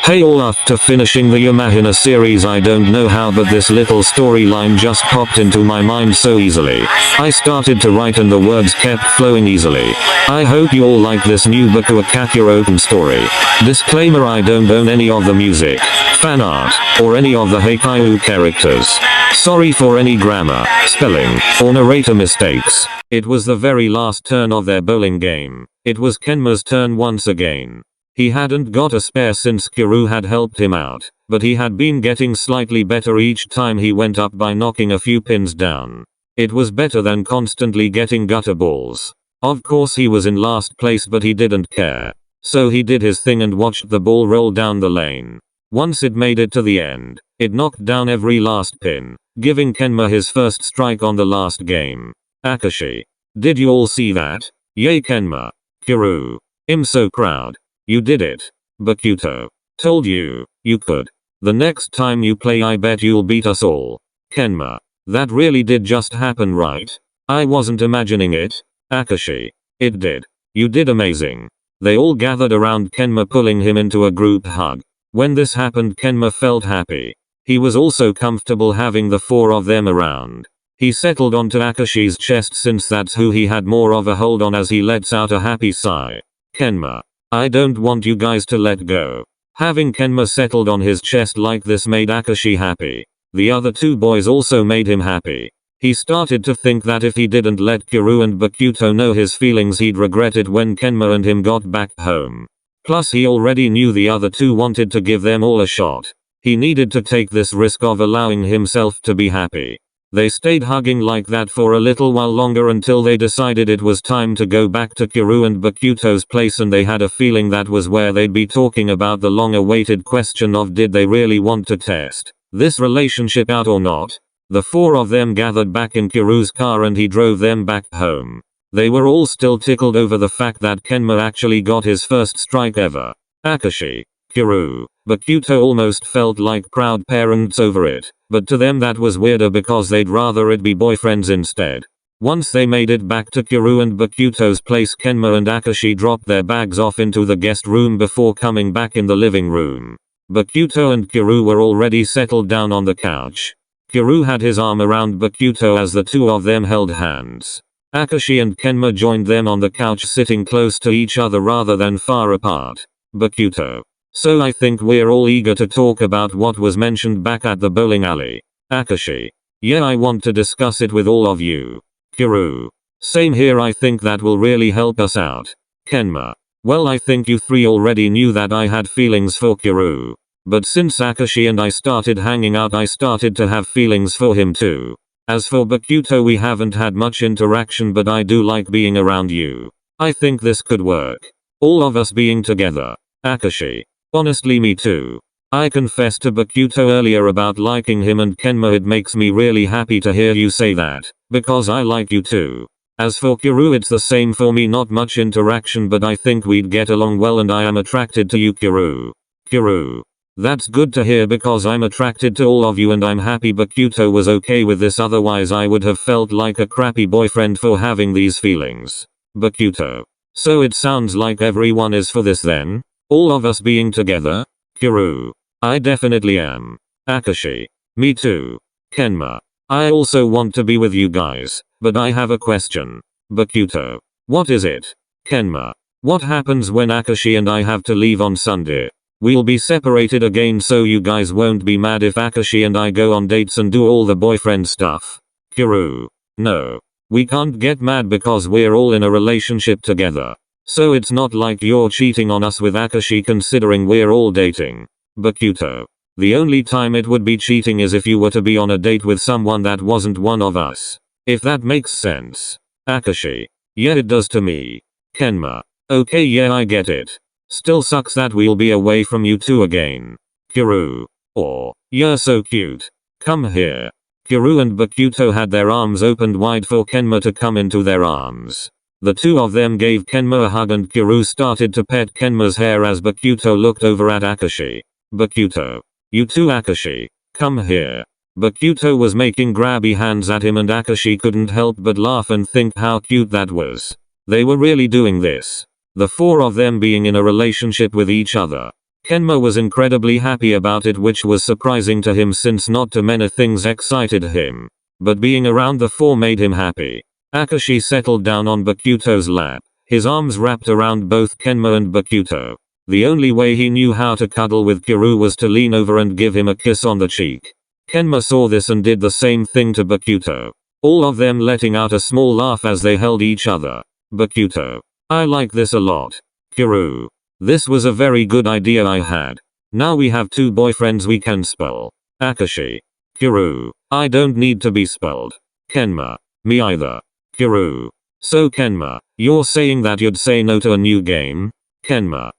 Hey all, after finishing the Yamahina series, I don't know how, but this little storyline just popped into my mind so easily. I started to write and the words kept flowing easily. I hope you all like this new BokuakaKuroken story. Disclaimer: I don't own any of the music, fan art, or any of the Haikyuu characters. Sorry for any grammar, spelling, or narrator mistakes. It was the very last turn of their bowling game. It was Kenma's turn once again. He hadn't got a spare since Kuru had helped him out, but he had been getting slightly better each time he went up by knocking a few pins down. It was better than constantly getting gutter balls. Of course he was in last place, but he didn't care. So he did his thing and watched the ball roll down the lane. Once it made it to the end, it knocked down every last pin, giving Kenma his first strike on the last game. Akashi. Did you all see that? Yay Kenma. Kuru. I'm so proud. You did it. Bokuto. Told you, you could. The next time you play I bet you'll beat us all. Kenma. That really did just happen, right? I wasn't imagining it. Akashi. It did. You did amazing. They all gathered around Kenma, pulling him into a group hug. When this happened, Kenma felt happy. He was also comfortable having the four of them around. He settled onto Akashi's chest since that's who he had more of a hold on, as he lets out a happy sigh. Kenma. I don't want you guys to let go. Having Kenma settled on his chest like this made Akashi happy. The other two boys also made him happy. He started to think that if he didn't let Kuru and Bokuto know his feelings, he'd regret it when Kenma and him got back home. Plus he already knew the other two wanted to give them all a shot. He needed to take this risk of allowing himself to be happy. They stayed hugging like that for a little while longer until they decided it was time to go back to Kuru and Bokuto's place, and they had a feeling that was where they'd be talking about the long-awaited question of did they really want to test this relationship out or not. The four of them gathered back in Kuru's car and he drove them back home. They were all still tickled over the fact that Kenma actually got his first strike ever. Akashi, Kuru, Bokuto almost felt like proud parents over it, but to them that was weirder because they'd rather it be boyfriends instead. Once they made it back to Kuru and Bokuto's place, Kenma and Akashi dropped their bags off into the guest room before coming back in the living room. Bokuto and Kuru were already settled down on the couch. Kuru had his arm around Bokuto as the two of them held hands. Akashi and Kenma joined them on the couch, sitting close to each other rather than far apart. Bokuto. So I think we're all eager to talk about what was mentioned back at the bowling alley. Akashi. Yeah, I want to discuss it with all of you. Kuru. Same here, I think that will really help us out. Kenma. Well, I think you three already knew that I had feelings for Kuru. But since Akashi and I started hanging out, I started to have feelings for him too. As for Bokuto, we haven't had much interaction, but I do like being around you. I think this could work. All of us being together. Akashi. Honestly, me too. I confessed to Bokuto earlier about liking him, and Kenma, it makes me really happy to hear you say that, because I like you too. As for Kuru, it's the same for me, not much interaction, but I think we'd get along well and I am attracted to you, Kuru. Kuru. That's good to hear because I'm attracted to all of you and I'm happy Bokuto was okay with this, otherwise I would have felt like a crappy boyfriend for having these feelings. Bokuto. So it sounds like everyone is for this then? All of us being together? Kuru. I definitely am. Akashi. Me too. Kenma. I also want to be with you guys, but I have a question. Bokuto. What is it? Kenma. What happens when Akashi and I have to leave on Sunday? We'll be separated again, so you guys won't be mad if Akashi and I go on dates and do all the boyfriend stuff. Kuru. No. We can't get mad because we're all in a relationship together. So it's not like you're cheating on us with Akashi, considering we're all dating. Bokuto. The only time it would be cheating is if you were to be on a date with someone that wasn't one of us. If that makes sense. Akashi. Yeah, it does to me. Kenma. Okay, yeah, I get it. Still sucks that we'll be away from you two again. Kuru. Or, you're so cute. Come here. Kuru and Bokuto had their arms opened wide for Kenma to come into their arms. The two of them gave Kenma a hug and Kuru started to pet Kenma's hair as Bokuto looked over at Akashi. Bokuto. You too, Akashi. Come here. Bokuto was making grabby hands at him and Akashi couldn't help but laugh and think how cute that was. They were really doing this. The four of them being in a relationship with each other. Kenma was incredibly happy about it, which was surprising to him since not too many things excited him. But being around the four made him happy. Akashi settled down on Bokuto's lap, his arms wrapped around both Kenma and Bokuto. The only way he knew how to cuddle with Kiryu was to lean over and give him a kiss on the cheek. Kenma saw this and did the same thing to Bokuto, all of them letting out a small laugh as they held each other. Bokuto: I like this a lot. Kiryu: this was a very good idea I had. Now we have two boyfriends we can spell. Akashi: Kiryu: I don't need to be spelled. Kenma: me either. Kiryu: so Kenma, you're saying that you'd say no to a new game? Kenma: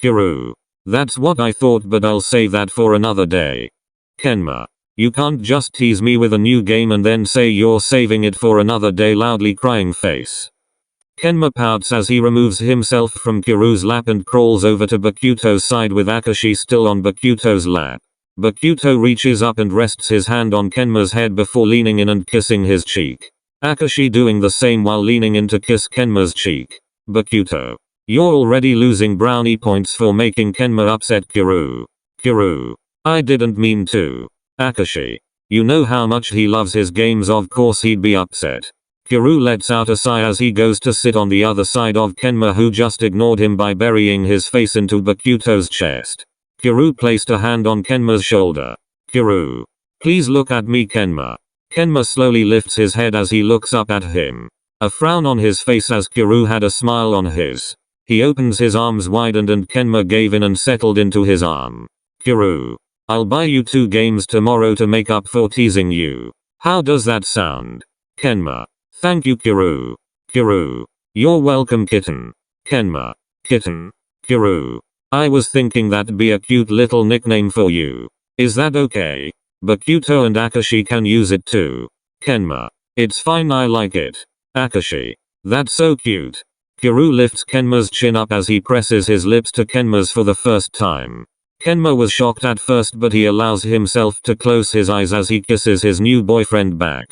Kiryu: that's what I thought, but I'll save that for another day. Kenma: you can't just tease me with a new game and then say you're saving it for another day. Loudly crying face. Kenma pouts as he removes himself from Kiryu's lap and crawls over to Bokuto's side with Akashi still on Bokuto's lap. Bokuto reaches up and rests his hand on Kenma's head before leaning in and kissing his cheek. Akashi doing the same while leaning in to kiss Kenma's cheek. Bokuto: you're already losing brownie points for making Kenma upset. Kiryu: Kiryu: I didn't mean to. Akashi: you know how much he loves his games, of course he'd be upset. Kiryu lets out a sigh as he goes to sit on the other side of Kenma, who just ignored him by burying his face into Bokuto's chest. Kiryu placed a hand on Kenma's shoulder. Kiryu: please look at me, Kenma. Kenma slowly lifts his head as he looks up at him. A frown on his face as Kiryu had a smile on his. He opens his arms widened and Kenma gave in and settled into his arm. Kiryu: I'll buy you 2 games tomorrow to make up for teasing you. How does that sound? Kenma: thank you, Kiryu. Kiryu: you're welcome, kitten. Kenma: kitten? Kiryu: I was thinking that'd be a cute little nickname for you. Is that okay? Bokuto and Akashi can use it too. Kenma: it's fine, I like it. Akashi: that's so cute. Kiryu lifts Kenma's chin up as he presses his lips to Kenma's for the first time. Kenma was shocked at first, but he allows himself to close his eyes as he kisses his new boyfriend back.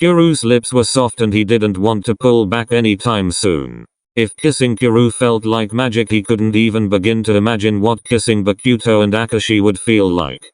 Kiryu's lips were soft and he didn't want to pull back anytime soon. If kissing Kiryu felt like magic, he couldn't even begin to imagine what kissing Bokuto and Akashi would feel like.